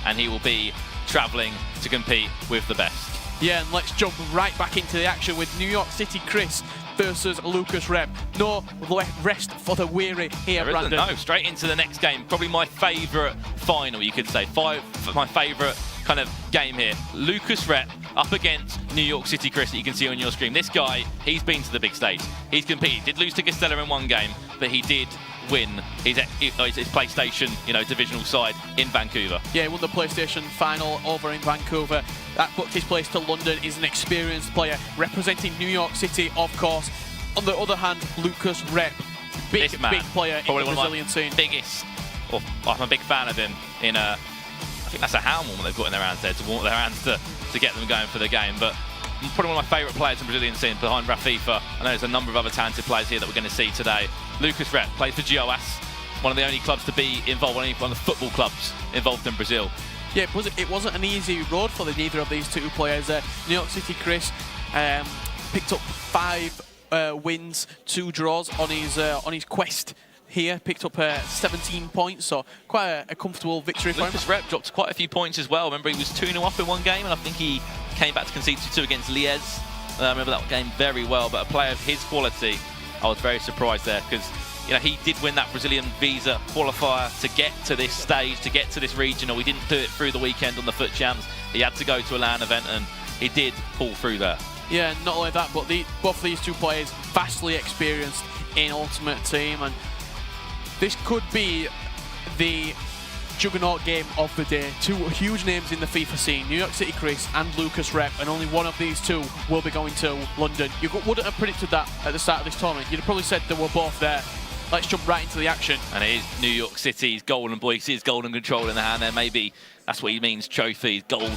and he will be travelling to compete with the best. Yeah, and let's jump right back into the action with New York City Chris versus Lucas Rep. No rest for the weary here, Brandon. No, straight into the next game. Probably my favourite final, you could say. My favourite kind of game here. Lucas Rep up against New York City Chris that you can see on your screen. This guy, he's been to the big stage. He's competed. Did lose to Castella in one game, but he did win his PlayStation, divisional side in Vancouver. Yeah, he won the PlayStation final over in Vancouver. That booked his place to London. He's an experienced player representing New York City, of course. On the other hand, Lucas Rep, big player in the Brazilian scene. Biggest. I'm a big fan of him. I think that's a helm warmer they've got in their hands there to warm their hands to get them going for the game. But probably one of my favourite players in the Brazilian scene behind Fifa. I know there's a number of other talented players here that we're going to see today. Lucas Rep plays for GOS, one of the only clubs to be involved, one of the football clubs involved in Brazil. Yeah, it wasn't an easy road for neither of these two players. New York City Chris picked up 5 wins, 2 draws on his quest here. Picked up 17 points, so quite a comfortable victory for him. Lucas Rep dropped quite a few points as well. Remember, he was 2-0 up in one game, and I think he came back to concede 2 against Liège. I remember that game very well, but a player of his quality, I was very surprised there because he did win that Brazilian visa qualifier to get to this stage, to get to this regional. He didn't do it through the weekend on the Foot Champs. He had to go to a LAN event, and he did pull through there. Yeah, not only that, but both of these two players vastly experienced in Ultimate Team, and this could be the juggernaut game of the day. 2 huge names in the FIFA scene, New York City Chris and Lucas Rep, and only one of these two will be going to London. You wouldn't have predicted that at the start of this tournament. You'd have probably said they were both there. Let's jump right into the action. And it is New York City's golden boy. You see his golden control in the hand there. Maybe that's what he means, trophy, gold.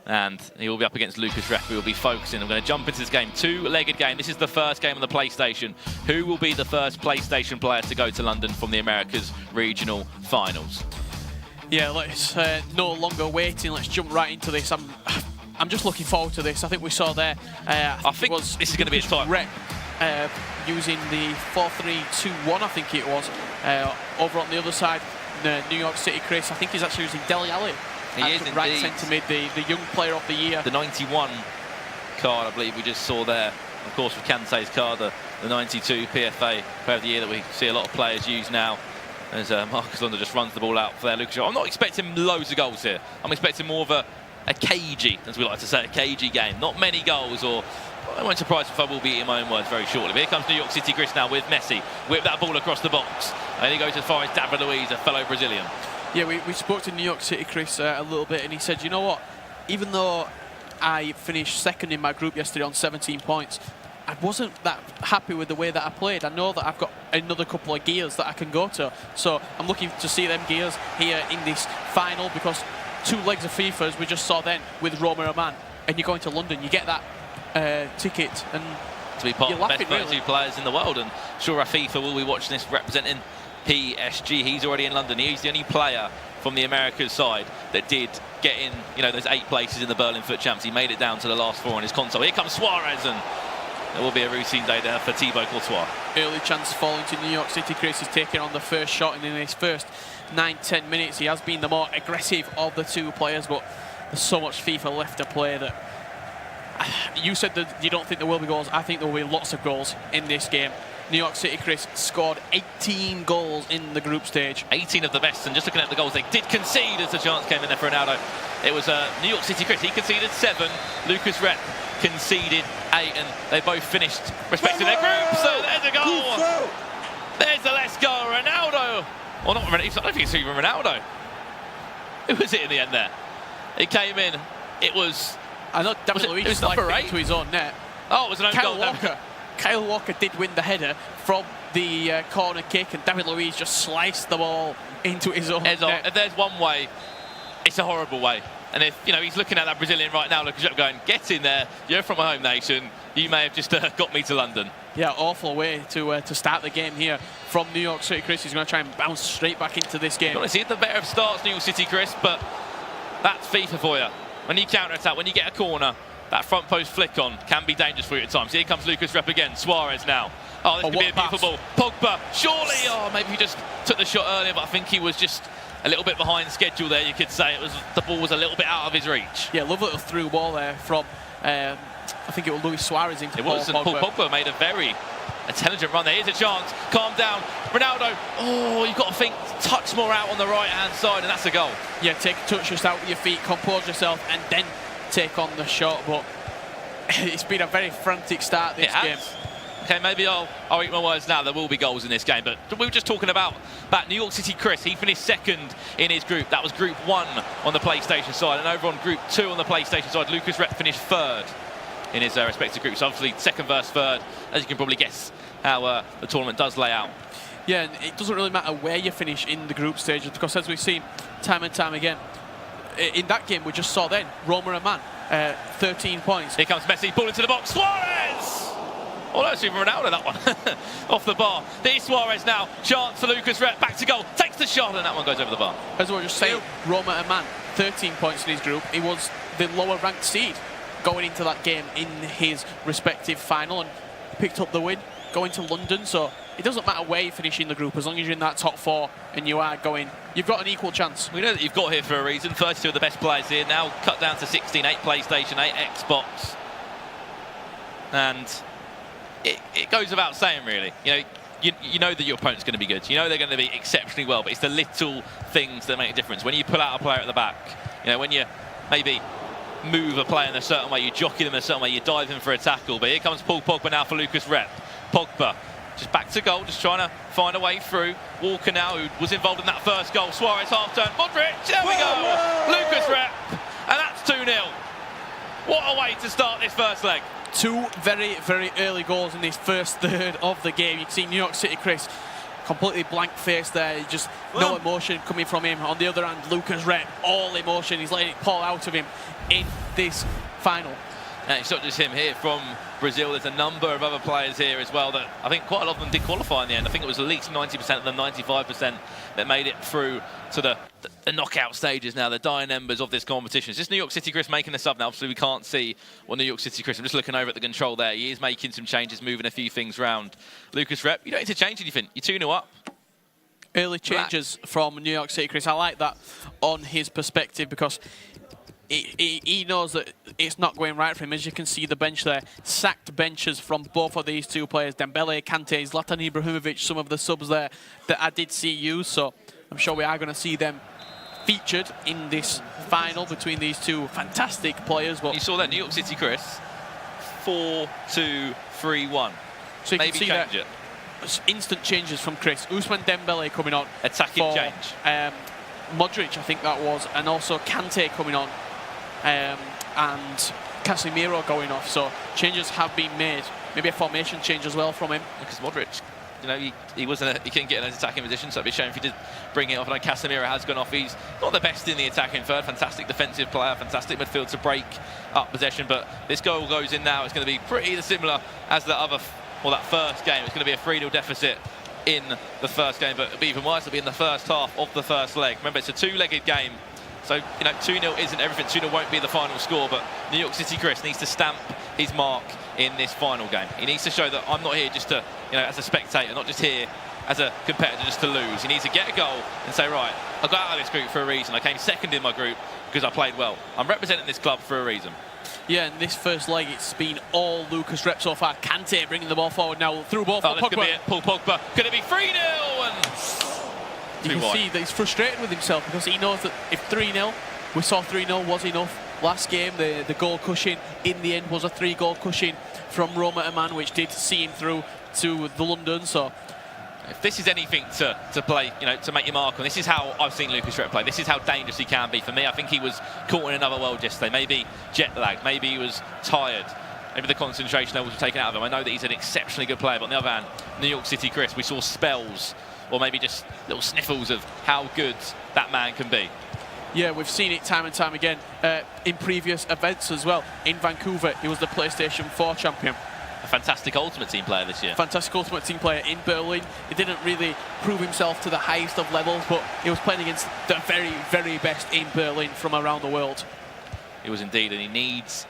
And he will be up against Lucas Rep, who will be focusing. I'm going to jump into this game. 2-legged game. This is the first game on the PlayStation. Who will be the first PlayStation player to go to London from the Americas Regional Finals? Yeah, let's no longer waiting. Let's jump right into this. I'm just looking forward to this. I think we saw there. I think this is going to be a time. Rep using the 4-3-2-1, I think it was. Over on the other side, New York City Chris, I think he's actually using Dele Alli. He is indeed. Right centre mid, the young player of the year. The 91 card, I believe we just saw there. Of course, with Kante's card, the 92 PFA player of the year that we see a lot of players use now. As Marcus Lunda just runs the ball out for their Lucas. I'm not expecting loads of goals here. I'm expecting more of a cagey, as we like to say, a cagey game. Not many goals, or I won't surprise if I will be eating my own words very shortly. But here comes New York City Chris now with Messi. Whip that ball across the box. And he goes as far as David Luiz, a fellow Brazilian. Yeah, we spoke to New York City Chris a little bit, and he said, you know what, even though I finished second in my group yesterday on 17 points, I wasn't that happy with the way that I played. I know that I've got another couple of gears that I can go to, so I'm looking to see them gears here in this final, because 2 legs of FIFAs we just saw then with Roma Oman, and you're going to London, you get that ticket, and to be part of the best 32 players in the world. And sure, FIFA will be watching this, representing PSG. He's already in London. He's the only player from the Americas side that did get in, those 8 places in the Berlin Foot Champs. He made it down to the last 4 on his console. Here comes Suarez, and it will be a routine day there for Thibaut Courtois. Early chance falling to New York City. Chris is taking on the first shot, and in his first 9-10 minutes he has been the more aggressive of the 2 players, but there's so much FIFA left to play that you said that you don't think there will be goals. I think there will be lots of goals in this game. New York City Chris scored 18 goals in the group stage. 18 of the best, and just looking at the goals they did concede as the chance came in there for Ronaldo. It was New York City Chris, he conceded 7, Lucas Rep conceded 8, and they both finished respectively their group, so there's a goal! There's the let's go, Ronaldo! Well, not Ronaldo, I don't think it's even Ronaldo. Who was it in the end there? It came in, it was... I know David Luiz slid into his own net. Oh, it was an own goal. Kyle Walker did win the header from the corner kick, and David Luiz just sliced the ball into his own net. If there's one way, it's a horrible way. And if he's looking at that Brazilian right now, looking up, going, "Get in there! You're from a home nation. You may have just got me to London." Yeah, awful way to start the game here from New York City Chris. He's going to try and bounce straight back into this game. You want to see the better of starts, New York City Chris, but that's FIFA for you. When you counter-attack, when you get a corner, that front post flick on can be dangerous for you at times. Here comes Lucas Rep again. Suarez now. Oh, this Oh, could be a what a beautiful ball. Pogba, surely. Oh, maybe he just took the shot earlier, but I think he was just a little bit behind schedule there, you could say. The ball was a little bit out of his reach. Yeah, lovely little through ball there from, I think it was Luis Suarez into Paul Pogba. Paul Pogba made a very intelligent run there. Here's a chance. Calm down. Ronaldo. Oh, you've got to think, touch more out on the right-hand side, and that's a goal. Yeah, take a touch just out with your feet, compose yourself, and then take on the shot. But it's been a very frantic start this game. Okay, maybe I'll eat my words now. There will be goals in this game, but we were just talking about New York City Chris. He finished second in his group. That was Group 1 on the PlayStation side, and over on Group 2 on the PlayStation side, Lucas Rep finished third in his respective groups. Obviously, second versus third, as you can probably guess how the tournament does lay out. Yeah, and it doesn't really matter where you finish in the group stages, because as we've seen time and time again, in that game we just saw then, Roma and Man, 13 points. Here comes Messi, ball into the box, Suarez! Oh, that's even Ronaldo, that one. Off the bar. There's Suarez now. Chance for Lucas Rep. Back to goal. Takes the shot, and that one goes over the bar. As I was just saying, Roma and Man, 13 points in his group. He was the lower ranked seed going into that game in his respective final, and picked up the win going to London. So it doesn't matter where you finish in the group, as long as you're in that top 4 and you are going, you've got an equal chance. We know that you've got here for a reason. 32 of the best players here. Now cut down to 16, 8 PlayStation, 8 Xbox. And it goes without saying, really. You know that your opponent's going to be good. You know they're going to be exceptionally well, but it's the little things that make a difference. When you pull out a player at the back, when you maybe move a player in a certain way, you jockey them in a certain way, you dive in for a tackle. But here comes Paul Pogba now for Lucas Rep. Pogba just back to goal, just trying to find a way through. Walker now, who was involved in that first goal. Suarez half turn. Modric, there we go. Lucas Rep, and that's 2-0. What a way to start this first leg. 2 very, very early goals in this first third of the game. You can see New York City Chris completely blank face there, just no emotion coming from him. On the other hand, Lucas Rep, all emotion. He's letting it pour out of him in this final. And it's not just him here from Brazil. There's a number of other players here as well that I think quite a lot of them did qualify in the end. I think it was at least 90% of them, 95% that made it through to the knockout stages now, the dying embers of this competition. Is this New York City Chris making a sub now? Obviously, we can't see what New York City Chris. I'm just looking over at the control there. He is making some changes, moving a few things around. Lucas Rep, you don't need to change anything. You're 2-0 up. Early changes from New York City Chris. I like that on his perspective, because he knows that it's not going right for him. As you can see the bench there, sacked benches from both of these 2 players, Dembele, Kante, Zlatan Ibrahimovic, some of the subs there that I did see use. So I'm sure we are going to see them featured in this final between these 2 fantastic players. But you saw that New York City Chris, 4-2-3-1. So you maybe can see change that it. Instant changes from Chris. Usman Dembele coming on. Attacking for, change. Modric, I think that was, and also Kante coming on. And Casemiro going off. So changes have been made. Maybe a formation change as well from him. Because Modric, he couldn't get in an attacking position, so it'd be a shame if he did bring it off. And Casemiro has gone off. He's not the best in the attacking third. Fantastic defensive player, fantastic midfield to break up possession. But this goal goes in now. It's going to be pretty similar as that first game. It's going to be a 3-0 deficit in the first game, but it'll be even worse. It'll be in the first half of the first leg. Remember, it's a 2-legged game. So, 2-0 isn't everything. 2-0 won't be the final score, but New York City Chris needs to stamp his mark in this final game. He needs to show that I'm not here just to, as a spectator, not just here as a competitor just to lose. He needs to get a goal and say, right, I got out of this group for a reason. I came second in my group because I played well. I'm representing this club for a reason. Yeah, in this first leg, it's been all Lucas Rep so far. Kante bringing the ball forward now. Through ball for Pogba. Could be it. Paul Pogba. Could it be 3-0? And you can see that he's frustrated with himself, because he knows that if 3-0, we saw 3-0 was enough. Last game, the goal cushion in the end was a 3-goal cushion from Roma and Man, which did see him through to the London. So if this is anything to play, to make your mark on, this is how I've seen Lucas Rep play. This is how dangerous he can be. For me, I think he was caught in another world yesterday. Maybe jet lag, maybe he was tired. Maybe the concentration levels were taken out of him. I know that he's an exceptionally good player, but on the other hand, New York City Chris, we saw spells, or maybe just little sniffles of how good that man can be. Yeah, we've seen it time and time again in previous events as well. In Vancouver, he was the PlayStation 4 champion. A fantastic Ultimate Team player this year. Fantastic Ultimate Team player in Berlin. He didn't really prove himself to the highest of levels, but he was playing against the very, very best in Berlin from around the world. He was indeed, and he needs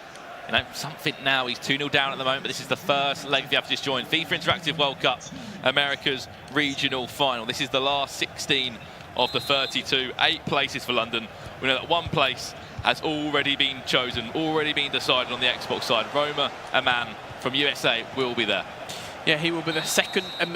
You know, something now. He's 2-0 down at the moment, but this is the first leg if you have to just join. FIFA Interactive World Cup, America's regional final. This is the last 16 of the 32. 8 places for London. We know that 1 place has already been chosen, already been decided on the Xbox side. Roma, a man from USA, will be there. Yeah, he will be the second from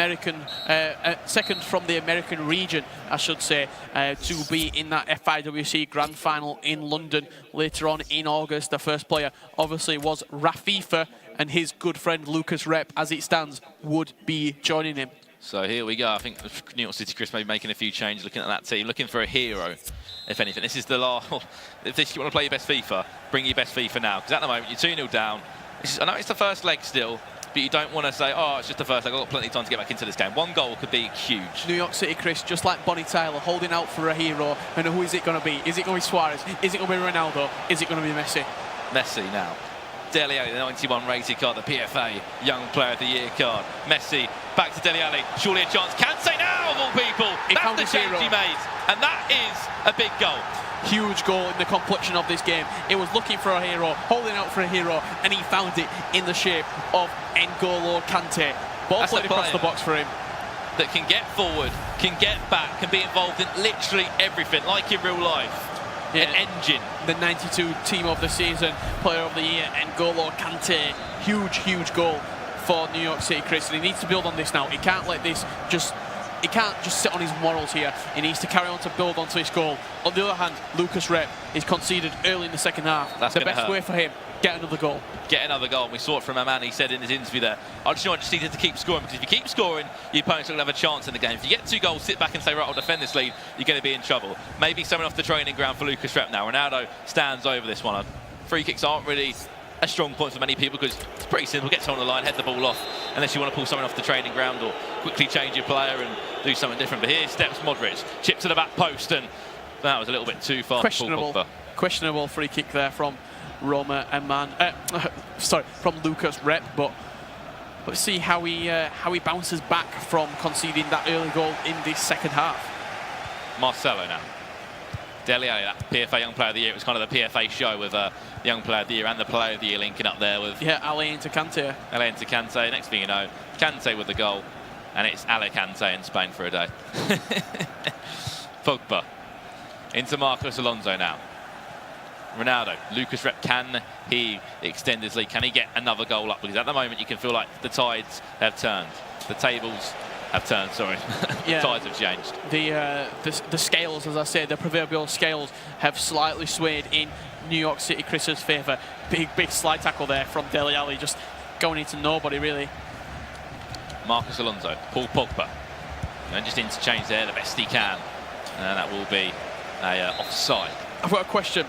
the American region, I should say, to be in that FIWC Grand Final in London later on in August. The first player, obviously, was Fifa, and his good friend Lucas Rep, as it stands, would be joining him. So here we go. I think New York City Chris may be making a few changes, looking at that team, looking for a hero, if anything. This is the last. If you want to play your best FIFA, bring your best FIFA now, because at the moment you're 2-0 down. I know it's the first leg still, but you don't want to say, oh, it's just the first leg. I've got plenty of time to get back into this game. 1 goal could be huge. New York City Chris, just like Bonnie Tyler, holding out for a hero. And who is it going to be? Is it going to be Suarez? Is it going to be Ronaldo? Is it going to be Messi? Messi now. Dele Alli, the 91 rated card, the PFA Young Player of the Year card. Messi, back to Dele Alli. Surely a chance. Kante now, of all people. That's the change he made. And that is a big goal. Huge goal in the complexion of this game. It was looking for a hero, holding out for a hero, and he found it in the shape of N'Golo Kante. Ball played across the box for him. That can get forward, can get back, can be involved in literally everything, like in real life. Yeah. An engine. The 92 team of the season, player of the year, N'Golo Kante. Huge, huge goal for New York City Chris. And he needs to build on this now. He can't let this just... He can't just sit on his morals here. He needs to carry on to build onto his goal. On the other hand, Lucas Rep is conceded early in the second half. That's the best way for him, get another goal. Get another goal. And we saw it from a man, he said in his interview there, I just needed to keep scoring, because if you keep scoring, your opponent's not going to have a chance in the game. If you get 2 goals, sit back and say, right, I'll defend this lead, you're going to be in trouble. Maybe someone off the training ground for Lucas Rep now. Ronaldo stands over this one. Free kicks aren't really a strong point for many people, because it's pretty simple. Get someone on the line, head the ball off, unless you want to pull someone off the training ground or quickly change your player and do something different. But here steps Modric, chip to the back post, and that was a little bit too far. Questionable free kick there from Roma and from Lucas Rep. But let's see how he bounces back from conceding that early goal in this second half. Marcelo now. Dele Alli, that PFA Young Player of the Year. It was kind of the PFA show with the Young Player of the Year and the Player of the Year linking up there with... Yeah, Alli into Kante. Alli into Kante. Next thing you know, Kante with the goal. And it's Alicante in Spain for a day. Pogba. Into Marcos Alonso now. Ronaldo. Lucas Rep, can he extend his lead? Can he get another goal up? Because at the moment you can feel like the tides have turned. The tables have turned, sorry. Yeah. The tides have changed. The scales, as I say, the proverbial scales have slightly swayed in New York City Chris's favour. Big slide tackle there from Dele Alli, just going into nobody really. Marcos Alonso, Paul Pogba, and just interchange there the best he can, and that will be a offside. I've got a question.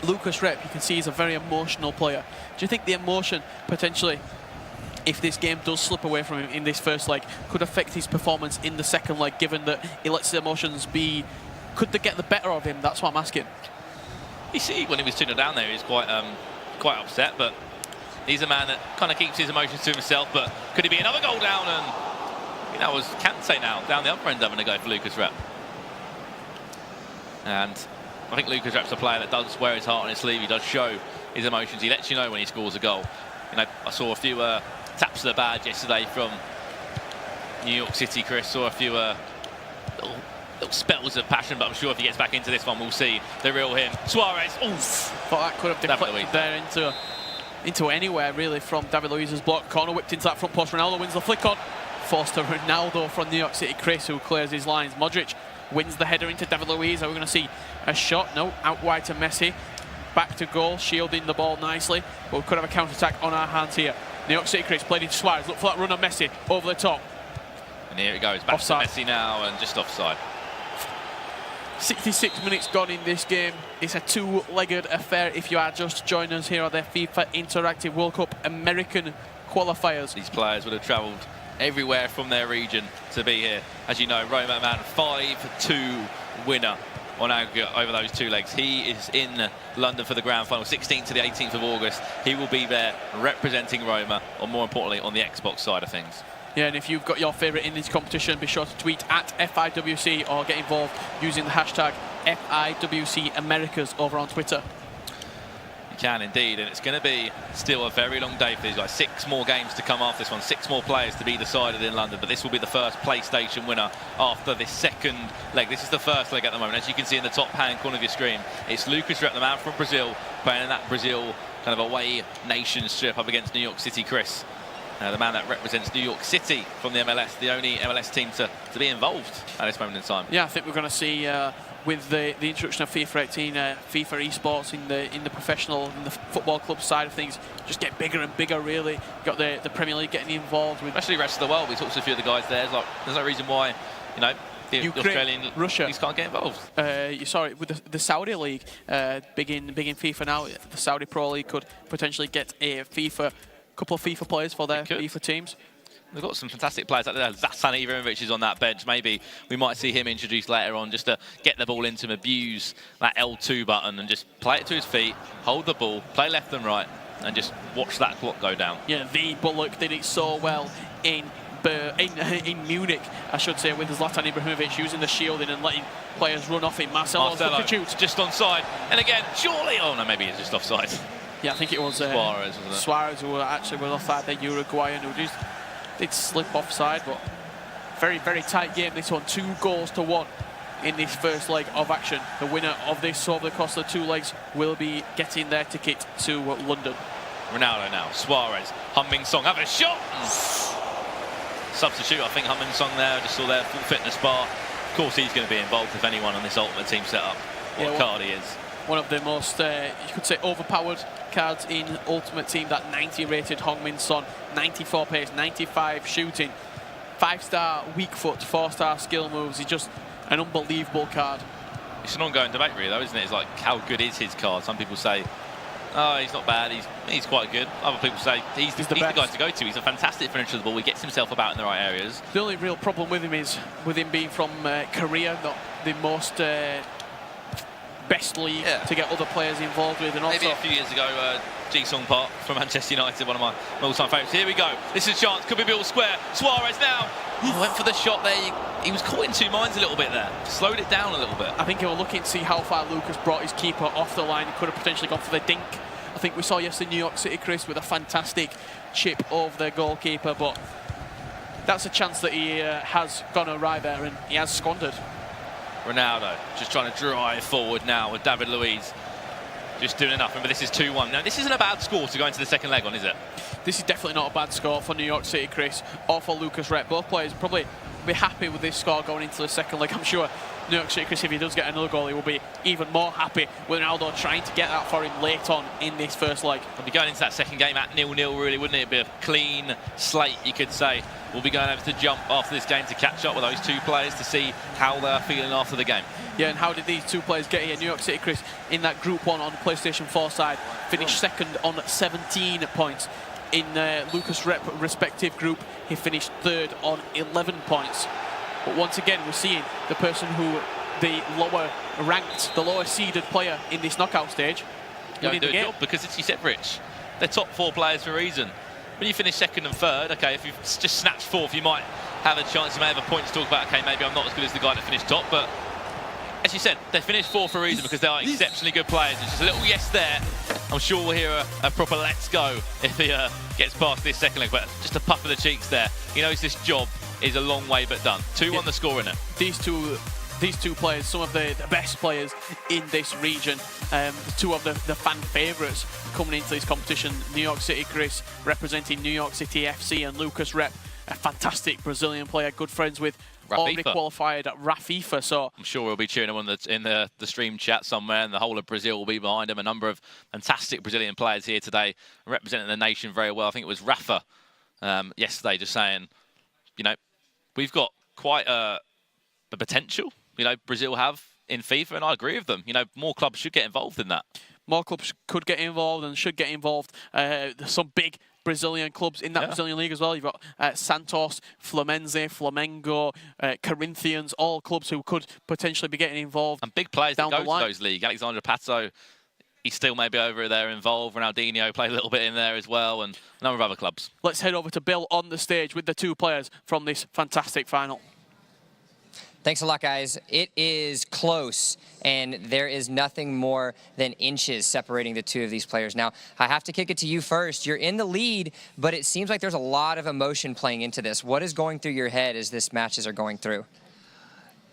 Lucas Rep, you can see he's a very emotional player. Do you think the emotion potentially, if this game does slip away from him in this first leg, could affect his performance in the second leg, given that he lets the emotions be... Could they get the better of him? That's what I'm asking. You see, when he was 2-0 down there, he was quite upset, but he's a man that kind of keeps his emotions to himself. But could he be another goal down? And that was Kante now, down the other end, having a go for Lucas Rep. And I think Lucas Rep's a player that does wear his heart on his sleeve. He does show his emotions. He lets you know when he scores a goal. I saw a few taps of the badge yesterday from New York City Chris. Saw a few little spells of passion, but I'm sure if he gets back into this one, we'll see the real him. Suarez, oof! Thought that could have deflected there into anywhere really from David Luiz's block. Corner whipped into that front post. Ronaldo wins the flick on. Forced to Ronaldo from New York City Chris, who clears his lines. Modric wins the header into David Luiz. Are we going to see a shot? No, out wide to Messi. Back to goal, shielding the ball nicely. But we could have a counter-attack on our hands here. New York City Chris played into Suarez. Look for that run on Messi over the top. And here it goes, back offside. To Messi now, and just offside. 66 minutes gone in this game. It's a 2-legged affair if you are just joining us here on the FIFA Interactive World Cup American qualifiers. These players would have travelled everywhere from their region to be here. As you know, Roma man, 5-2 winner on aggregate over those 2 legs. He is in London for the grand final, 16th to the 18th of August. He will be there representing Roma, or more importantly, on the Xbox side of things. Yeah, and if you've got your favourite in this competition, be sure to tweet at FIWC or get involved using the hashtag FIWC Americas over on Twitter. You can indeed, and it's going to be still a very long day for these guys. 6 more games to come after this one, 6 more players to be decided in London, but this will be the first PlayStation winner after this second leg. This is the first leg at the moment. As you can see in the top hand corner of your screen, it's Lucas Rep, the man from Brazil, playing in that Brazil kind of away nation strip up against New York City Chris. The man that represents New York City from the MLS, the only MLS team to be involved at this moment in time. Yeah, I think we're going to see with the introduction of FIFA 18, FIFA esports in the professional and the football club side of things just get bigger and bigger. Really, you've got the Premier League getting involved with, especially the rest of the world. We talked to a few of the guys there. There's no reason why, you know, the Ukraine, Australian Russia, leagues can't get involved. You saw it with the Saudi league, big in FIFA now. The Saudi Pro League could potentially get a couple of FIFA players for their FIFA teams. They've got some fantastic players out there. Zlatan Ibrahimovic is on that bench. Maybe we might see him introduced later on just to get the ball into him, abuse that L2 button and just play it to his feet, hold the ball, play left and right, and just watch that clock go down. Yeah, the Bullock did it so well in Munich, I should say, with Zlatan Ibrahimovic using the shielding and letting players run off it. Marcelo just onside. And again, surely, oh no, maybe he's just offside. Yeah, I think it was Suarez, wasn't it? Suarez who actually was offside, the Uruguayan who just did slip offside, but very, very tight game this one. 2 goals to 1 in this first leg of action. The winner of this over the course of the 2 legs will be getting their ticket to London. Ronaldo now, Suarez, Heung-min Son, have a shot! Substitute, I think Heung-min Son there, just saw their full fitness bar. Of course he's going to be involved if anyone on this Ultimate Team setup. What card he is. One of the most, you could say, overpowered cards in Ultimate Team, that 90 rated Heung-min Son, 94 pace, 95 shooting, 5-star weak foot, 4-star skill moves. He's just an unbelievable card. It's an ongoing debate really though, isn't it? It's like, how good is his card? Some people say, oh, he's not bad, he's quite good. Other people say he's the guy to go to. He's a fantastic finisher of the ball. He gets himself about in the right areas. The only real problem with him is with him being from Korea, not the most best league to get other players involved with. And maybe also a few years ago, Ji-Sung Park from Manchester United, one of my all-time favourites. Here we go. This is a chance. Could be Bill Square. Suarez now. Went for the shot there. He was caught in 2 minds a little bit there. Slowed it down a little bit. I think he was looking to see how far Lucas brought his keeper off the line. He could have potentially gone for the dink. I think we saw yesterday New York City, Chris, with a fantastic chip over their goalkeeper, but that's a chance that he has gone awry there, and he has squandered. Ronaldo just trying to drive forward now with David Luiz. Just doing enough. Remember, this is 2-1. Now, this isn't a bad score to go into the second leg on, is it? This is definitely not a bad score for New York City, Chris, or for Lucas Rep. Both players probably be happy with this score going into the second leg. I'm sure New York City, Chris, if he does get another goal, he will be even more happy with Ronaldo trying to get that for him late on in this first leg. We'll be going into that second game at 0-0, really, wouldn't it? It'd be a clean slate, you could say. We'll be going over to Jump after this game to catch up with those 2 players to see how they're feeling after the game. Yeah, and how did these 2 players get here? New York City, Chris, in that Group 1 on the PlayStation 4 side, finished second on 17 points. In Lucas Rep respective group, he finished 3rd on 11 points. But once again, we're seeing the person who the lower ranked, the lower seeded player in this knockout stage winning the game. Because it's, you said, Rich, they're top 4 players for a reason. When you finish 2nd and 3rd, okay, if you've just snatched 4th, you might have a chance, you may have a point to talk about, okay, maybe I'm not as good as the guy that finished top, but as you said, they finished 4th for a reason because they are exceptionally good players. It's just a little yes there. I'm sure we'll hear a proper let's go if he gets past this second leg, but just a puff of the cheeks there. He knows this job is a long way but done. 2-1 the score in it. These two players, some of the best players in this region, 2 of the fan favourites coming into this competition. New York City Chris representing New York City FC, and Lucas Rep, a fantastic Brazilian player, good friends with already qualified at Fifa. So I'm sure we'll be cheering him on in the stream chat somewhere, and the whole of Brazil will be behind him. A number of fantastic Brazilian players here today representing the nation very well. I think it was Rafa yesterday just saying, you know, we've got quite the potential, you know, Brazil have in FIFA, and I agree with them. You know, more clubs should get involved in that. More clubs could get involved and should get involved. There's some big Brazilian clubs in that Brazilian league as well. You've got Santos, Fluminense, Flamengo, Corinthians, all clubs who could potentially be getting involved. And big players that go to those leagues. Alexandre Pato, he's still maybe over there involved. Ronaldinho played a little bit in there as well, and a number of other clubs. Let's head over to Bill on the stage with the 2 players from this fantastic final. Thanks a lot, guys. It is close, and there is nothing more than inches separating the two of these players. Now, I have to kick it to you first. You're in the lead, but it seems like there's a lot of emotion playing into this. What is going through your head as these matches are going through?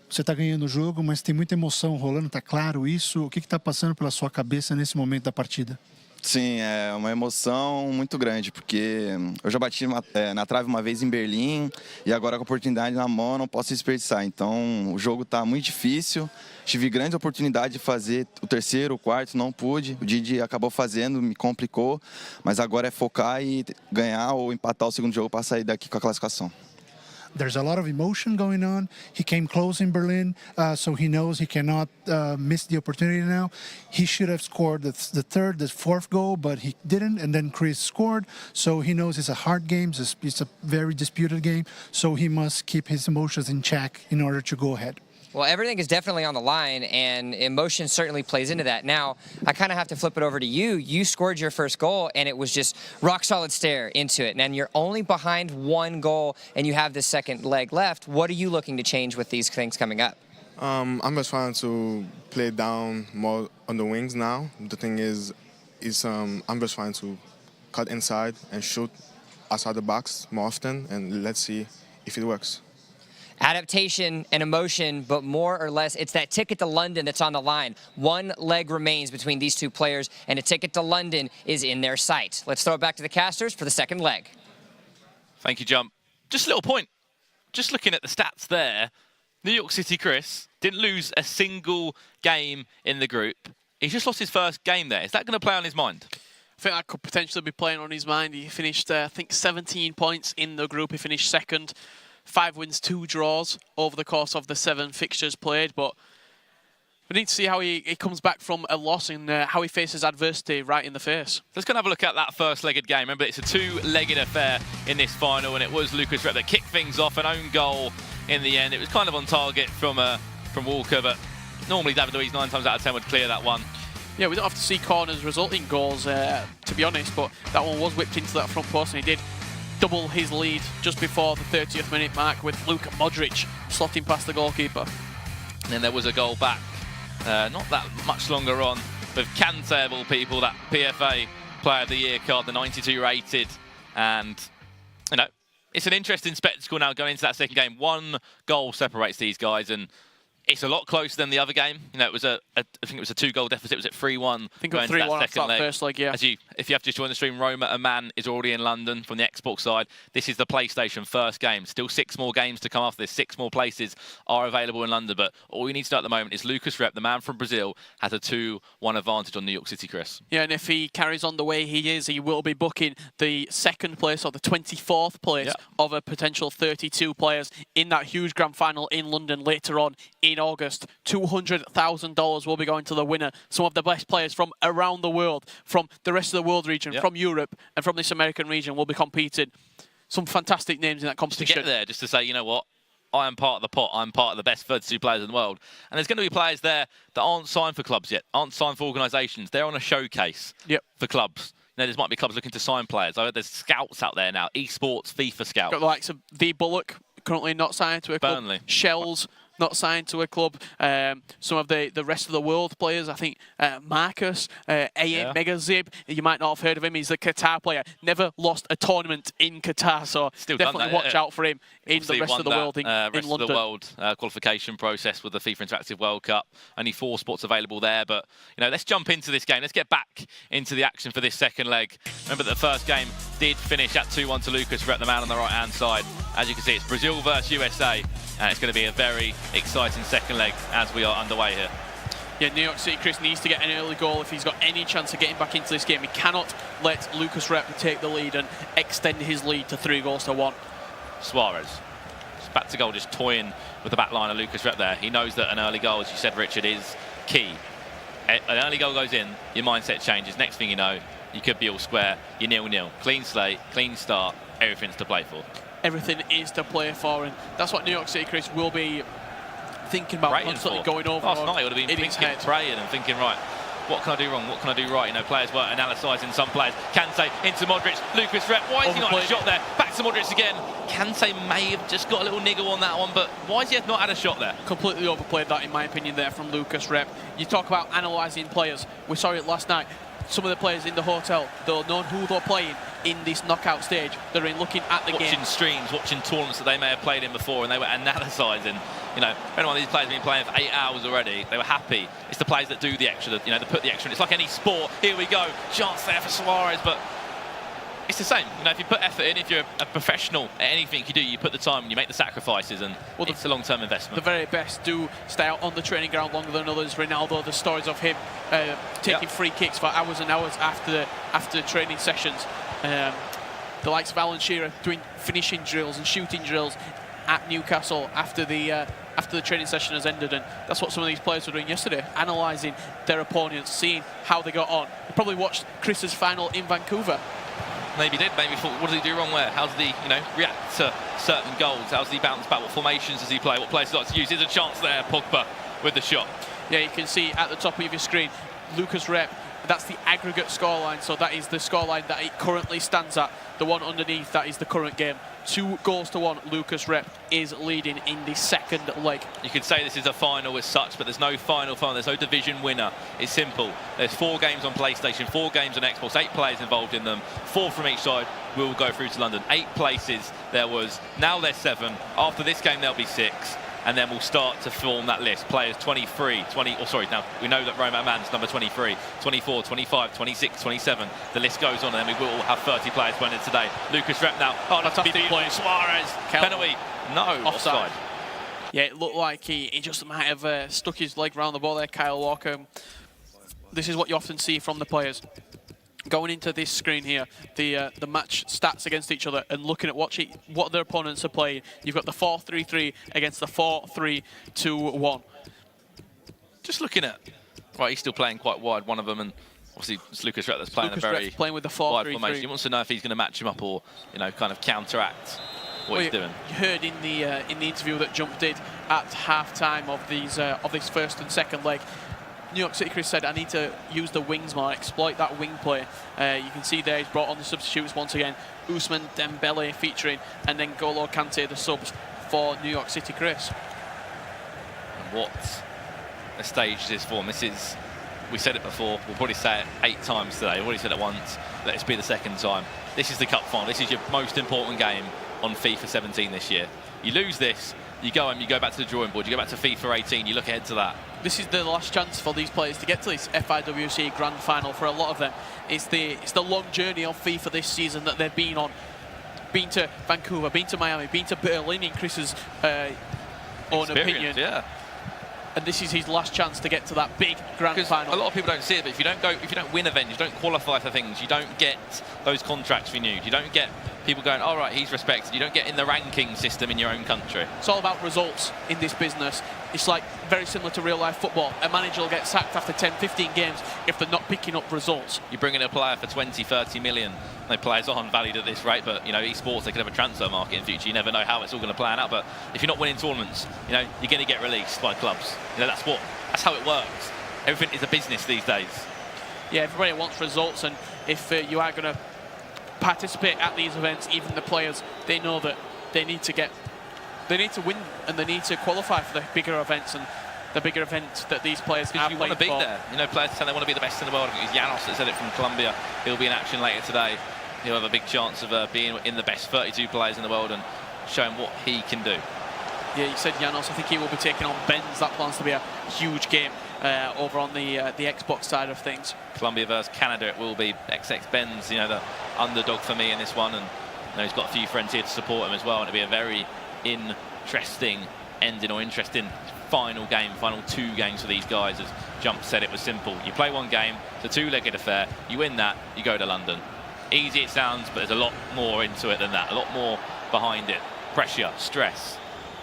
Você está ganhando o jogo, mas tem muita emoção rolando, tá claro isso? O que está passando pela sua cabeça nesse momento da partida? Sim, é uma emoção muito grande, porque eu já bati na trave uma vez em Berlim e agora com a oportunidade na mão eu não posso desperdiçar. Então o jogo está muito difícil, tive grande oportunidade de fazer o terceiro, o quarto, não pude. O Didi acabou fazendo, me complicou, mas agora é focar e ganhar ou empatar o segundo jogo para sair daqui com a classificação. There's a lot of emotion going on. He came close in Berlin, so he knows he cannot miss the opportunity now. He should have scored the third, the fourth goal, but he didn't, and then Chris scored. So he knows it's a hard game, it's a very disputed game, so he must keep his emotions in check in order to go ahead. Well, everything is definitely on the line, and emotion certainly plays into that. Now, I kind of have to flip it over to you. You scored your first goal, and it was just rock-solid stare into it. And you're only behind one goal, and you have this second leg left. What are you looking to change with these things coming up? I'm just trying to play down more on the wings now. The thing is I'm just trying to cut inside and shoot outside the box more often, and let's see if it works. Adaptation and emotion, but more or less, it's that ticket to London that's on the line. One leg remains between these two players, and a ticket to London is in their sight. Let's throw it back to the casters for the second leg. Thank you, Jump. Just a little point. Just looking at the stats there, New York City Chris didn't lose a single game in the group. He's just lost his first game there. Is that going to play on his mind? I think that could potentially be playing on his mind. He finished, I think, 17 points in the group. He finished second. 5 wins, 2 draws over the course of the 7 fixtures played. But we need to see how he comes back from a loss and how he faces adversity right in the face. Let's go and have a look at that first-legged game. Remember, it's a 2-legged affair in this final, and it was Lucas Rep that kicked things off, an own goal in the end. It was kind of on target from Walker, but normally David Luiz 9 times out of 10 would clear that one. Yeah, we don't have to see corners result in goals, to be honest, but that one was whipped into that front post, and he did double his lead just before the 30th minute mark with Luka Modric slotting past the goalkeeper. And then there was a goal back, not that much longer on, with Kante of all people, that PFA Player of the Year card, the 92 rated. And, you know, it's an interesting spectacle now going into that second game. 1 goal separates these guys, and it's a lot closer than the other game. You know, it was I think it was a 2-goal deficit. It was at 3-1. I think it was 3-1 after that first leg, yeah. If you have just joined the stream, Roma Aman is already in London from the Xbox side. This is the PlayStation first game. Still 6 more games to come after this. 6 more places are available in London. But all you need to know at the moment is Lucas Rep, the man from Brazil, has a 2-1 advantage on New York City, Chris. Yeah, and if he carries on the way he is, he will be booking the second place or the 24th place of a potential 32 players in that huge grand final in London later on in August. $200,000 will be going to the winner. Some of the best players from around the world, from the rest of the world region, from Europe, and from this American region will be competing. Some fantastic names in that competition. Just to get there, just to say, you know what? I am part of the pot. I'm part of the best 32 players in the world. And there's going to be players there that aren't signed for clubs yet, aren't signed for organisations. They're on a showcase for clubs. You know, there might be clubs looking to sign players. I heard there's scouts out there now, esports, FIFA scouts. Got the likes of V Bullock, currently not signed to a club. Burnley. Shells, not signed to a club. Some of the rest of the world players, I think Marcus, Megazib, you might not have heard of him. He's the Qatar player. Never lost a tournament in Qatar, so Still definitely watch out for him in the rest of the world in rest London. Of the world qualification process with the FIFA Interactive World Cup. Only 4 spots available there, but you know, let's jump into this game. Let's get back into the action for this second leg. Remember that the first game did finish at 2-1 to Lucas Rep, the man on the right-hand side. As you can see, it's Brazil versus USA, and it's going to be a very exciting second leg as we are underway here. Yeah, New York City Chris needs to get an early goal if he's got any chance of getting back into this game. He cannot let Lucas Rep take the lead and extend his lead to 3-1. Suarez, just back to goal, just toying with the back line of Lucas Rep there. He knows that an early goal, as you said, Richard, is key. An early goal goes in, your mindset changes. Next thing you know, you could be all square. You're 0-0. Clean slate, clean start, everything's to play for. Everything is to play for, and that's what New York City Chris will be thinking about, constantly going over. Last night he would have been thinking, praying and thinking, right, what can I do wrong? What can I do right? You know, players were analysing some players. Kante into Modric, Lucas Rep. Why is he not in a shot there? Back back to Modric again. Kante may have just got a little niggle on that one, but why has he not had a shot there? Completely overplayed that, in my opinion, there from Lucas Rep. You talk about analysing players. We saw it last night. Some of the players in the hotel, they'll know who they're playing in this knockout stage. They're in looking at the game. Watching streams, watching tournaments that they may have played in before, and they were analysing. You know, if any one of these players have been playing for 8 hours already, they were happy. It's the players that do the extra, you know, they put the extra in. It's like any sport. Here we go. Chance there for Suarez, but it's the same. You know, if you put effort in, if you're a professional at anything you do, you put the time and you make the sacrifices, and well, it's a long-term investment. The very best do stay out on the training ground longer than others. Ronaldo, the stories of him taking free kicks for hours and hours after the training sessions. The likes of Alan Shearer doing finishing drills and shooting drills at Newcastle after the training session has ended, and that's what some of these players were doing yesterday, analysing their opponents, seeing how they got on. They probably watched Chris's final in Vancouver. Maybe did. Maybe thought, what does he do wrong where? How does he, you know, react to certain goals? How does he bounce back? What formations does he play? What players does he like to use? There's a chance there, Pogba with the shot. Yeah, you can see at the top of your screen, Lucas Rep. That's the aggregate scoreline, so that is the scoreline that it currently stands at. The one underneath, that is the current game. 2-1. Lucas Rep is leading in the second leg. You could say this is a final as such, but there's no final. There's no division winner. It's simple. There's 4 games on PlayStation, 4 games on Xbox, 8 players involved in them. 4 from each side will go through to London. 8 places there was. Now there's 7. After this game, there'll be 6. And then we'll start to form that list. Players 23, 20, oh sorry, now we know that Romain Mann's number 23, 24, 25, 26, 27. The list goes on, and then we will have 30 players playing it today. Lucas Rep now. Oh, that's a play. Suarez. Penalty. No, offside. Yeah, it looked like he just might have stuck his leg around the ball there, Kyle Walker. This is what you often see from the players. Going into this screen here, the match stats against each other and looking at what their opponents are playing. You've got the 4-3-3 against the 4-3-2-1. Just looking at, right, he's still playing quite wide, one of them, and obviously it's Lucas Rep that's playing Lucas a very Rep's playing with the wide 4-3-3. formation. He wants to know if he's going to match him up or, you know, kind of counteract what he's doing. You heard in the interview that Jump did at half-time of this first and second leg, New York City Chris said, I need to use the wings more, exploit that wing play. You can see there he's brought on the substitutes once again. Ousmane Dembele featuring, and then Golo Kante, the subs for New York City Chris. And what a stage this is for. This is, we said it before, we'll probably say it 8 times today. We've already said it once, let this be the second time. This is the cup final. This is your most important game on FIFA 17 this year. You lose this, you go home, you go back to the drawing board, you go back to FIFA 18, you look ahead to that. This is the last chance for these players to get to this FIWC Grand Final for a lot of them. It's the long journey of FIFA this season that they've been on. Been to Vancouver, been to Miami, been to Berlin in Chris's own opinion. Yeah. And this is his last chance to get to that big Grand Final. A lot of people don't see it, but if you don't win events, you don't qualify for things, you don't get those contracts renewed, you don't get people going, all right, he's respected, you don't get in the ranking system in your own country. It's all about results in this business. It's like very similar to real life football. A manager will get sacked after 10, 15 games if they're not picking up results. You bring in a player for 20, 30 million. No players aren't valued at this rate, but you know, esports, they could have a transfer market in the future. You never know how it's all going to plan out, but if you're not winning tournaments, you know, you're going to get released by clubs. You know, that's how it works. Everything is a business these days. Yeah, everybody wants results, and if you are going to participate at these events, even the players, they know that they need to win, and they need to qualify for the bigger events, and the bigger event that these players are you playing want to be for. there. You know, players say they want to be the best in the world. It's Janos that said it from Colombia. He'll be in action later today. He'll have a big chance of being in the best 32 players in the world and showing what he can do. Yeah, you said Janos. I think he will be taking on Benz. That plans to be a huge game over on the Xbox side of things. Colombia versus Canada, it will be. XX Benz, you know, the underdog for me in this one, and you know, he's got a few friends here to support him as well, and it'll be a very interesting ending, or interesting final game, final 2 games for these guys. As Jump said, it was simple. You play one game, it's a 2-legged affair, you win that, you go to London. Easy it sounds, but there's a lot more into it than that, a lot more behind it. Pressure, stress,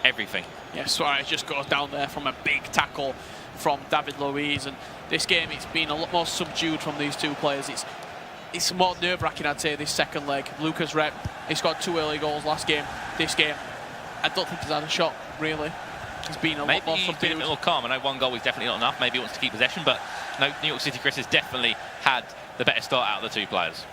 everything. Yeah, Suarez just goes down there from a big tackle from David Luiz, and this game, it's been a lot more subdued from these 2 players. It's more nerve-wracking, I'd say, this second leg. Lucas Rep, he scored 2 early goals last game. This game, I don't think he's had a shot, really. He's been a lot more subdued. Maybe he's been a bit more calm. I know 1 goal is definitely not enough. Maybe he wants to keep possession, but no, New York City Chris has definitely had the better start out of the 2 players.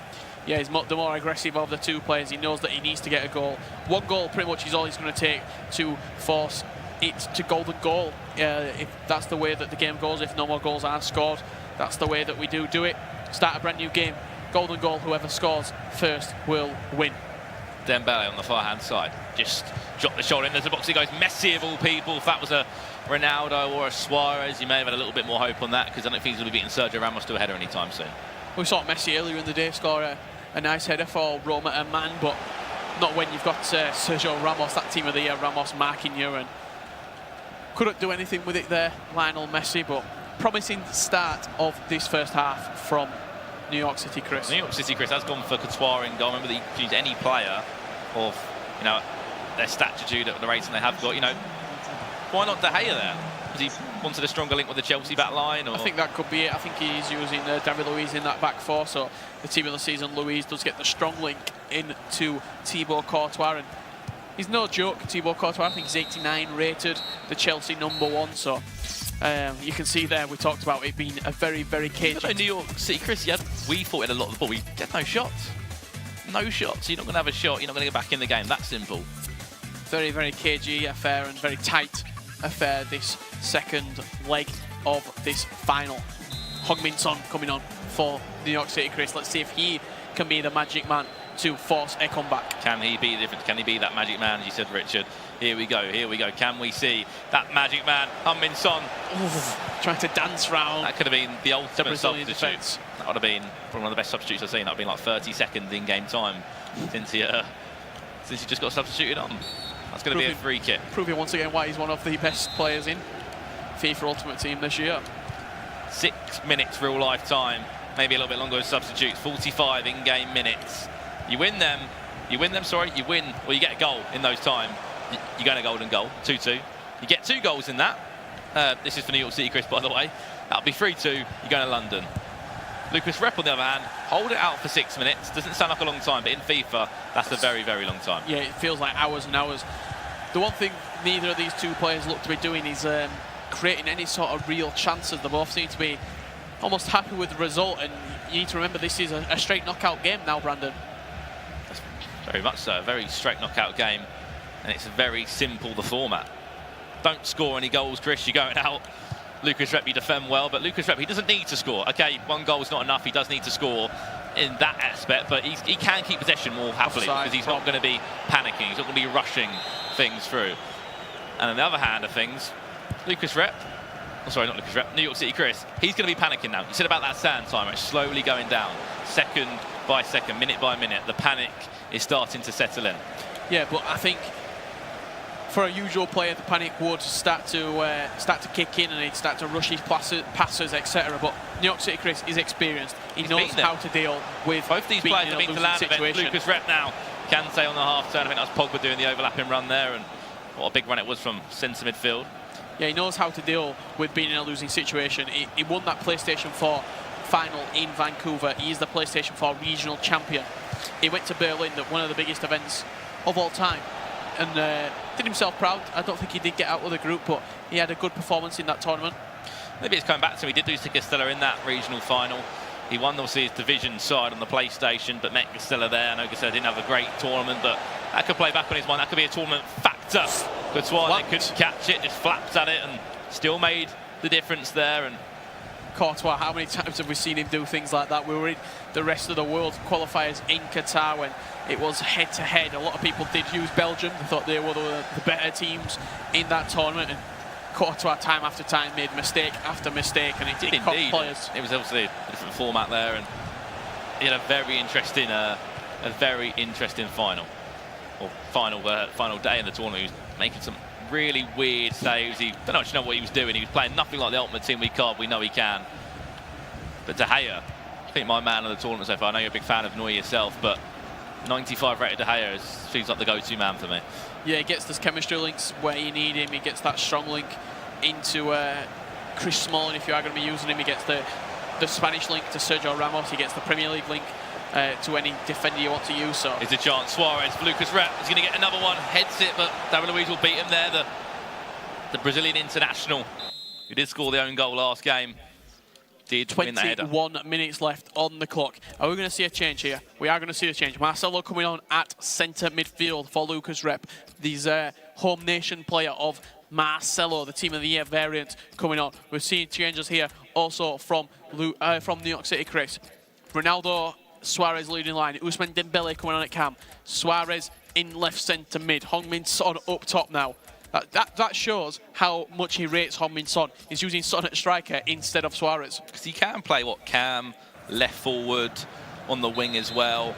Yeah, he's the more aggressive of the two players. He knows that he needs to get a goal. One goal pretty much is all he's going to take to force it to golden goal. If that's the way that the game goes, if no more goals are scored, that's the way that we do it. Start a brand new game. Golden goal, whoever scores first will win. Dembele on the far hand side. Just dropped the shoulder in. There's a box. He goes Messi of all people. If that was a Ronaldo or a Suarez, you may have had a little bit more hope on that, because I don't think he's going to be beating Sergio Ramos to a header anytime soon. We saw Messi earlier in the day score a nice header for Roma and Man, but not when you've got Sergio Ramos, that team of the year, Ramos marking you, and couldn't do anything with it there, Lionel Messi. But promising start of this first half from New York City, Chris. New York City, Chris, has gone for Courtois in goal. Remember, they choose any player of, you know, their stature at the rating they have got. You know, why not De Gea there? Has he wanted a stronger link with the Chelsea back line? Or? I think that could be it. I think he's using David Luiz in that back four, so the team of the season, Luiz, does get the strong link into Thibaut Courtois, and he's no joke, Thibaut Courtois. I think he's 89 rated, the Chelsea #1, so you can see there, we talked about it being a very, very cagey. New York City, Chris, we fought in a lot of the ball. We had no shots. No shots. You're not going to have a shot. You're not going to get back in the game. That's simple. Very, very cagey affair and very tight affair, this second leg of this final. Heung-min Son coming on for New York City, Chris. Let's see if he can be the magic man to force a comeback. Can he be the difference? Can he be that magic man, as you said, Richard? Here we go, here we go. Can we see that magic man, Heung-min Son? Trying to dance round. That could have been the ultimate substitute. Defense. That would have been probably one of the best substitutes I've seen. That would have been like 30 seconds in game time since he just got substituted on. That's going to be a free kick. Proving once again why he's one of the best players in FIFA Ultimate Team this year. 6 minutes real life time, maybe a little bit longer with substitutes. 45 in-game minutes. You win them, you win, or you get a goal in those time. You go to golden goal, 2-2. You get 2 goals in that. This is for New York City, Chris, by the way. That'll be 3-2. You're going to London. Lucas Rep, on the other hand, hold it out for 6 minutes. Doesn't sound like a long time, but in FIFA, that's a very, very long time. Yeah, it feels like hours and hours. The one thing neither of these two players look to be doing is creating any sort of real chances. They both seem to be almost happy with the result, and you need to remember this is a straight knockout game now, Brandon. Very much so, a very straight knockout game, and it's very simple, the format. Don't score any goals, Chris, you're going out. Lucas Rep, you defend well, but Lucas Rep, he doesn't need to score. Okay, 1 goal is not enough, he does need to score in that aspect, but he can keep possession more happily, because he's not going to be panicking, he's not going to be rushing things through. And on the other hand of things, Lucas Rep, oh, sorry, not Lucas Rep, New York City Chris, he's going to be panicking now. You said about that sand timer, it's slowly going down, second by second, minute by minute. The panic is starting to settle in. Yeah, but I think for a usual player, the panic would start to kick in, and he'd start to rush his passes, etc. But New York City, Chris, is experienced. He knows how to deal with both these players have been to land event. Lucas Rep now, Kante on the half turn. I think that was Pogba doing the overlapping run there, and what a big run it was from centre midfield. Yeah, he knows how to deal with being in a losing situation. He won that PlayStation 4 final in Vancouver. He is the PlayStation 4 regional champion. He went to Berlin, one of the biggest events of all time, and did himself proud. I don't think he did get out of the group, but he had a good performance in that tournament. Maybe it's coming back to him. He did lose to Castella in that regional final. He won, obviously, his division side on the PlayStation, but met Castella there. I know Castella didn't have a great tournament, but that could play back on his mind. That could be a tournament factor. Courtois, they couldn't catch it, just flapped at it, and still made the difference there. And Courtois, how many times have we seen him do things like that? We were in the rest of the world qualifiers in Qatar when it was head-to-head. A lot of people did use Belgium. They thought they were the better teams in that tournament. And Courtois, time after time, made mistake after mistake, and it did cost players. It was obviously a different format there, and he had a very interesting final, or final day in the tournament. He was making some really weird saves. He don't actually know what he was doing. He was playing nothing like the Ultimate Team we know he can. But De Gea, I think my man of the tournament so far. I know you're a big fan of Neuer yourself, but 95 rated De Gea seems like the go-to man for me. Yeah, he gets those chemistry links where you need him. He gets that strong link into Chris Smalling if you are going to be using him. He gets the Spanish link to Sergio Ramos. He gets the Premier League link to any defender you want to use. So it's a chance. Suarez, Lucas Rep is going to get another one. Heads it, but David Luiz will beat him there. The Brazilian international who did score the own goal last game. did win the header. 21 minutes left on the clock. Are we going to see a change here? We are going to see a change. Marcelo coming on at centre midfield for Lucas Rep. These home nation player of Marcelo, the Team of the Year variant, coming on. We're seeing changes here also from New York City, Chris. Ronaldo, Suarez leading line. Ousmane Dembele coming on at cam. Suarez in left centre mid. Heung-min Son up top now. That shows how much he rates Heung-min Son. He's using Son at striker instead of Suarez. Because he can play, cam, left forward, on the wing as well.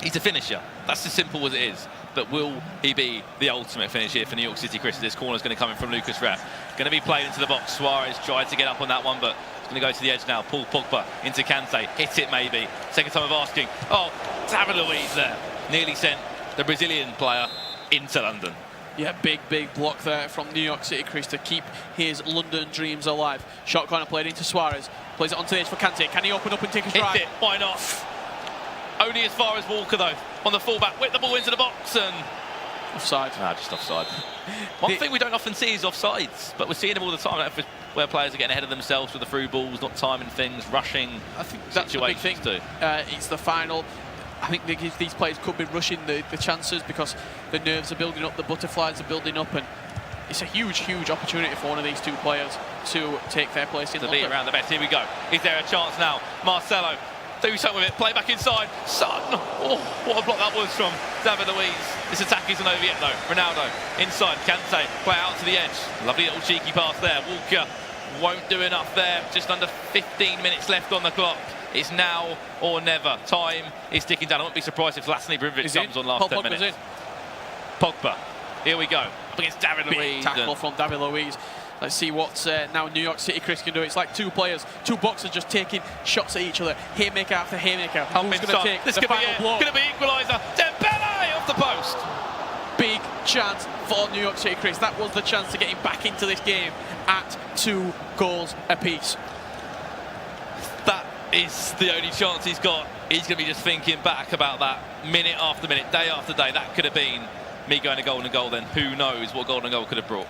He's a finisher. That's as simple as it is. But will he be the ultimate finish here for New York City, Chris? This corner's going to come in from Lucas Rep. Going to be played into the box. Suarez tried to get up on that one, but he's going to go to the edge now. Paul Pogba into Kante. Hit it maybe. Second time of asking. Oh, David Luiz there. Nearly sent the Brazilian player into London. Yeah, big block there from New York City, Chris, to keep his London dreams alive. Shot corner played into Suarez. Plays it onto the edge for Kante. Can he open up and take a strike? Hit it. Why not? Only as far as Walker, though. On the fullback, whip the ball into the box and... Offside. Nah, just offside. One thing we don't often see is offsides, but we're seeing them all the time, where players are getting ahead of themselves with the through balls, not timing things, rushing. I think that's the big thing. Too. It's the final. I think these players could be rushing the chances because the nerves are building up, the butterflies are building up, and it's a huge opportunity for one of these two players to take their place in London. To be around the best. Here we go. Is there a chance now? Marcelo, do something with it. Play back inside. Son. Oh, what a block that was from David Luiz. This attack isn't over yet, though. Ronaldo inside. Kante, play out to the edge. Lovely little cheeky pass there. Walker won't do enough there. Just under 15 minutes left on the clock. It's now or never. Time is ticking down. I wouldn't be surprised if Lasny Brinovic comes on last 10 minutes. Pogba. Here we go. Up against David Luiz. Tackle from David Luiz. Let's see what now New York City, Chris, can do. It's like two players, two boxers just taking shots at each other. Haymaker after haymaker. Who's going to take the final blow? Going to be equaliser. Dembele off the post. Big chance for New York City, Chris. That was the chance to get him back into this game at 2 goals apiece. That is the only chance he's got. He's going to be just thinking back about that minute after minute, day after day. That could have been me going to golden goal then. Who knows what golden goal could have brought.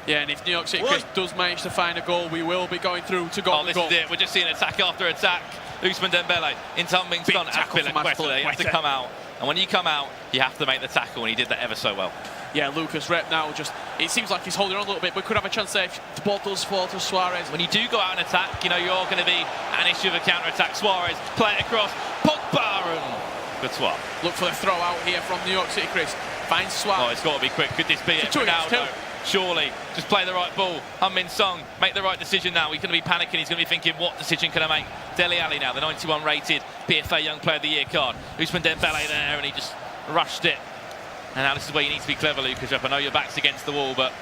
Yeah, and if New York City, Chris, does manage to find a goal, we will be going through to golden goal. This is it. We're just seeing attack after attack. Ousmane Dembele into Heung-min Son. You have to come out. And when you come out, you have to make the tackle, and he did that ever so well. Yeah, Lucas Rep now it seems like he's holding on a little bit, but could have a chance there if the ball does fall to Suarez. When you do go out and attack, you know you're going to be an issue of a counter-attack. Suarez, play it across, Pogba, and good swap. Look for the throw out here from New York City, Chris. Finds Suarez. Oh, it's got to be quick. Could this be it? Ronaldo, surely. Just play the right ball. Heung-min Son, make the right decision now. He's going to be panicking. He's going to be thinking, what decision can I make? Dele Alli now, the 91 rated PFA Young Player of the Year card. Ousmane Dembele there, and he just rushed it. And now this is where you need to be clever, Lucas Rep. I know your back's against the wall, but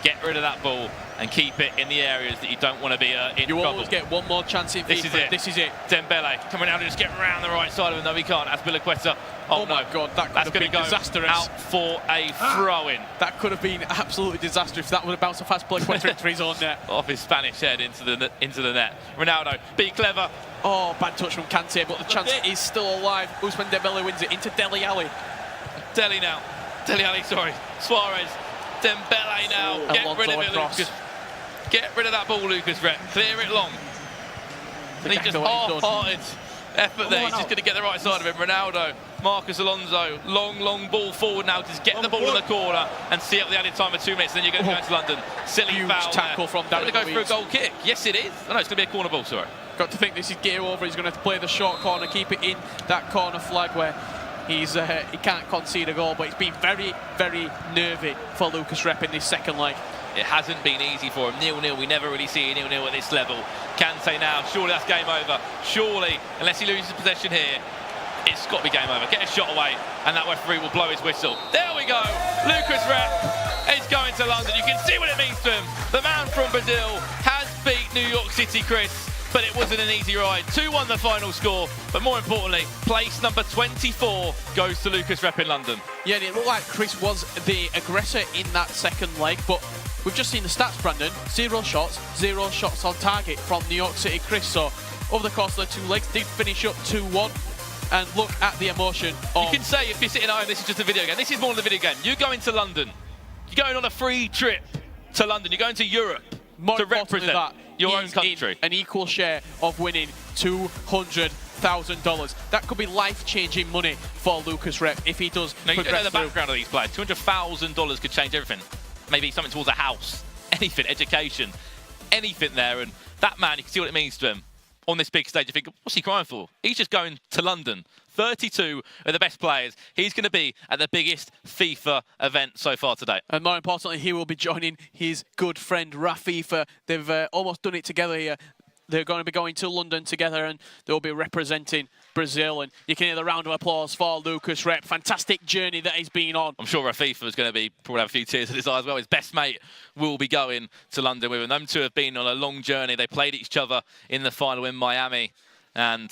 get rid of that ball and keep it in the areas that you don't want to be in trouble. You always get one more chance in FIFA. This is it. Dembele coming out and just get around the right side of him. No, he can't. Azpilicueta. Oh no, my God, that's going to be disastrous. Out for a throw-in. That could have been absolutely disastrous if that would have bounced a fast Azpilicueta into his own net. Off his Spanish head into the net. Ronaldo, be clever. Oh, bad touch from Kante, but the chance is still alive. Ousmane Dembele wins it into Dele Alli. Dele Alli, sorry. Suarez. Dembele now. Get rid of it, Lucas. Get rid of that ball, Lucas Rep. Clear it long. And he just half-hearted effort there. He's just going to get the right side of him. Ronaldo, Marcos Alonso, long ball forward now. Just get the ball in the corner and see up the added time of 2 minutes. Then you're going to go into London. Silly huge foul tackle from David Luiz. Going to go for a goal kick. Yes, it is. Oh, no, it's going to be a corner ball, sorry. Got to think this is game over. He's going to play the short corner, keep it in that corner flag where he can't concede a goal, but it's been very, very nervy for Lucas Rep in this second leg. It hasn't been easy for him. 0-0. We never really see a 0-0 at this level. Kante now. Surely that's game over. Surely, unless he loses possession here, it's got to be game over. Get a shot away, and that referee will blow his whistle. There we go. Lucas Rep is going to London. You can see what it means to him. The man from Brazil has beat New York City, Chris. But it wasn't an easy ride. 2-1 the final score. But more importantly, place number 24 goes to Lucas Rep in London. Yeah, and it looked like Chris was the aggressor in that second leg, but we've just seen the stats, Brandon. 0 shots on target from New York City, Chris. So over the course of the 2 legs, did finish up 2-1. And look at the emotion. You can say, if you're sitting at home, this is just a video game. This is more than a video game. You're going to London. You're going on a free trip to London. You're going to Europe to represent. That, Your own he's country. in an equal share of winning $200,000. That could be life-changing money for Lucas Rep if he does Now, you don't know progress the through. background of these players. $200,000 could change everything. Maybe something towards a house, anything, education, anything there. And that man, you can see what it means to him on this big stage. You think, what's he crying for? He's just going to London. 32 of the best players. He's going to be at the biggest FIFA event so far today. And more importantly, he will be joining his good friend Fifa. They've almost done it together here. They're going to be going to London together and they'll be representing Brazil. And you can hear the round of applause for Lucas Rep. Fantastic journey that he's been on. I'm sure Fifa is going to be probably have a few tears in his eyes as well. His best mate will be going to London with him. Them two have been on a long journey. They played each other in the final in Miami. And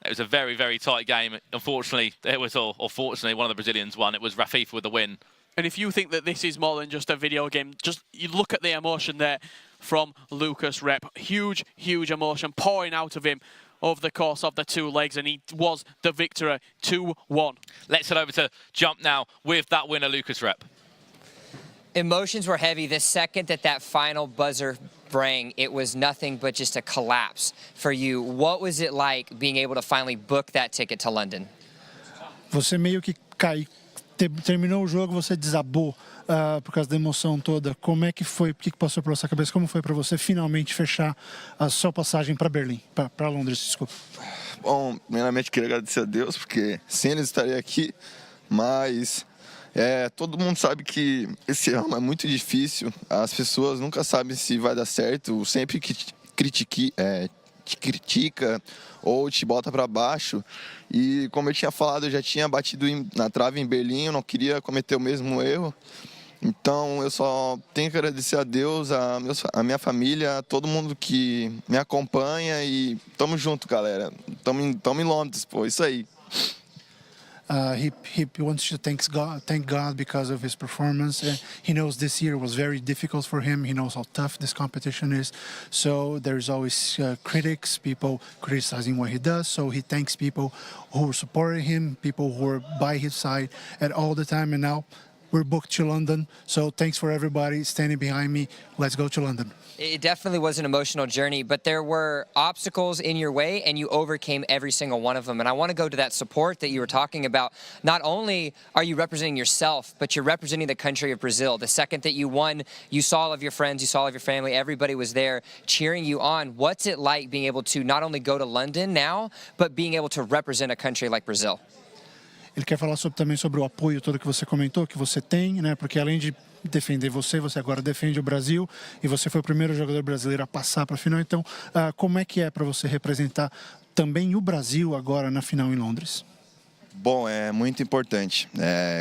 it was a very, very tight game. Unfortunately, or fortunately, one of the Brazilians won. It was Fifa with the win. And if you think that this is more than just a video game, just you look at the emotion there from Lucas Rep. Huge, huge emotion pouring out of him over the course of the 2 legs, and he was the victor, 2-1. Let's head over to Jump now with that winner, Lucas Rep. Emotions were heavy. The second that final buzzer rang, it was nothing but just a collapse for you. What was it like being able to finally book that ticket to London? Você meio que terminou o jogo, você desabou por causa da emoção toda. Como é que foi? O que passou pela sua cabeça? Como foi para você finalmente fechar a sua passagem para Berlim, para Londres, desculpa? Bom, primeiramente queria agradecer a Deus, porque sem ele estaria aqui, mas todo mundo sabe que esse ramo é muito difícil, as pessoas nunca sabem se vai dar certo, sempre que te critica ou te bota para baixo. E como eu tinha falado, eu já tinha batido na trave em Berlim, eu não queria cometer o mesmo erro. Então eu só tenho que agradecer a Deus, a minha família, a todo mundo que me acompanha e tamo junto, galera. Tamo em Londres, pô, isso aí. He wants to thank God because of his performance. He knows this year was very difficult for him. He knows how tough this competition is. So there's always critics, people criticizing what he does. So he thanks people who supported him, people who were by his side at all the time. And now we're booked to London. So thanks for everybody standing behind me. Let's go to London. It definitely was an emotional journey, but there were obstacles in your way and you overcame every single one of them. And I want to go to that support that you were talking about. Not only are you representing yourself, but you're representing the country of Brazil. The second that you won, you saw all of your friends, you saw all of your family, everybody was there cheering you on. What's it like being able to not only go to London now, but being able to represent a country like Brazil? Ele quer falar também sobre o apoio todo que você comentou, que você tem, né? Porque além de defender você agora defende o Brasil e você foi o primeiro jogador brasileiro a passar para a final. Então, como é que é para você representar também o Brasil agora na final em Londres? Bom, é muito importante.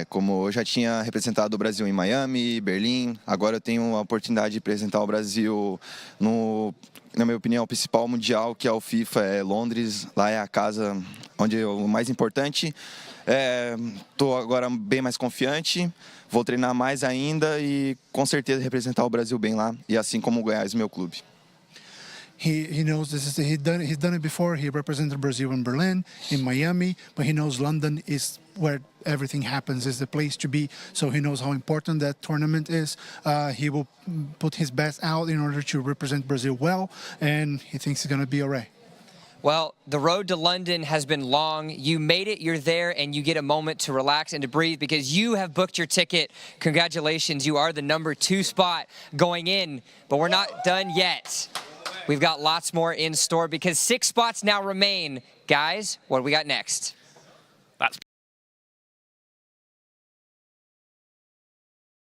Como eu já tinha representado o Brasil em Miami, Berlim, agora eu tenho a oportunidade de representar o Brasil na minha opinião, o principal mundial, que é o FIFA, é Londres. Lá é a casa onde é o mais importante. Estou agora bem mais confiante, vou treinar mais ainda e com certeza representar o Brasil bem lá, e assim como o Goiás, meu clube. He knows he's done it before. He represented Brazil in Berlin, in Miami, but he knows London is where everything happens, is the place to be. So he knows how important that tournament is. He will put his best out in order to represent Brazil well, and he thinks he's going to be all right. Well, the road to London has been long. You made it, you're there, and you get a moment to relax and to breathe because you have booked your ticket. Congratulations, you are the #2 spot going in, but we're not done yet. We've got lots more in store because 6 spots now remain. Guys, what do we got next?